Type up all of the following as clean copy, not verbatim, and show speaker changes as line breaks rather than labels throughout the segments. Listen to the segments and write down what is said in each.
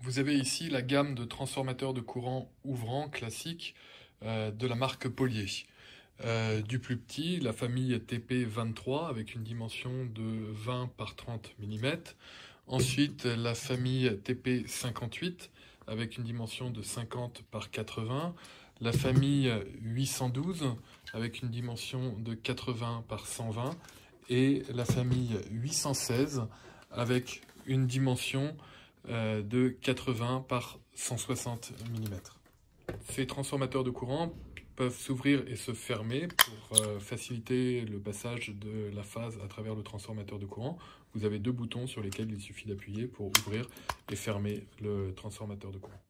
Vous avez ici la gamme de transformateurs de courant ouvrant classique de la marque Polier. Du plus petit, la famille TP23 avec une dimension de 20 par 30 mm. Ensuite, la famille TP58 avec une dimension de 50 par 80. La famille 812 avec une dimension de 80 par 120. Et la famille 816 avec une dimension de 80 par 160 mm. Ces transformateurs de courant peuvent s'ouvrir et se fermer pour faciliter le passage de la phase à travers le transformateur de courant. Vous avez deux boutons sur lesquels il suffit d'appuyer pour ouvrir et fermer le transformateur de courant.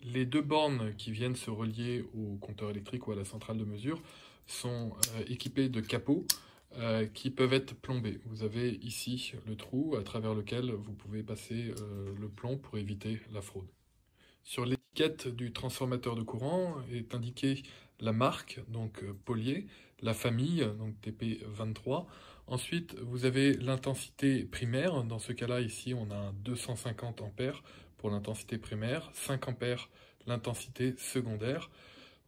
Les deux bornes qui viennent se relier au compteur électrique ou à la centrale de mesure sont équipées de capots qui peuvent être plombés. Vous avez ici le trou à travers lequel vous pouvez passer le plomb pour éviter la fraude. Sur l'étiquette du transformateur de courant est indiquée la marque, donc Polier, la famille, donc TP23. Ensuite, vous avez l'intensité primaire. Dans ce cas-là, ici, on a 250 ampères pour l'intensité primaire, 5 ampères l'intensité secondaire.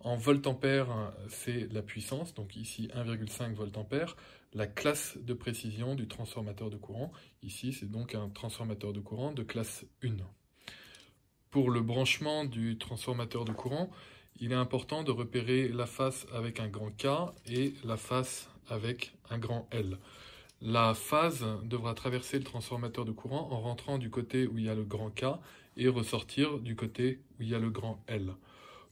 En volt-ampères, c'est la puissance, donc ici 1,5 volt-ampères. La classe de précision du transformateur de courant, ici c'est donc un transformateur de courant de classe 1. Pour le branchement du transformateur de courant, il est important de repérer la face avec un grand K et la face avec un grand L. La phase devra traverser le transformateur de courant en rentrant du côté où il y a le grand K et ressortir du côté où il y a le grand L.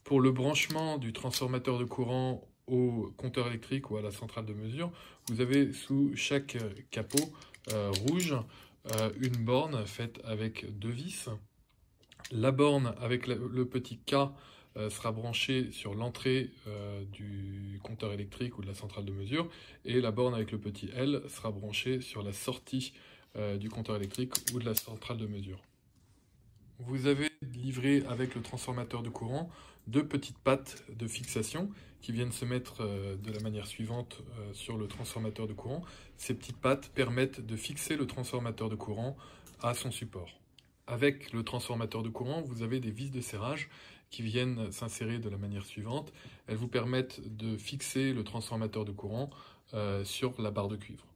Pour le branchement du transformateur de courant au compteur électrique ou à la centrale de mesure, vous avez sous chaque capot rouge une borne faite avec deux vis. La borne avec le petit K sera branchée sur l'entrée du compteur électrique ou de la centrale de mesure, et la borne avec le petit L sera branchée sur la sortie du compteur électrique ou de la centrale de mesure. Vous avez livré avec le transformateur de courant deux petites pattes de fixation qui viennent se mettre de la manière suivante sur le transformateur de courant. Ces petites pattes permettent de fixer le transformateur de courant à son support. Avec le transformateur de courant, vous avez des vis de serrage qui viennent s'insérer de la manière suivante. Elles vous permettent de fixer le transformateur de courant sur la barre de cuivre.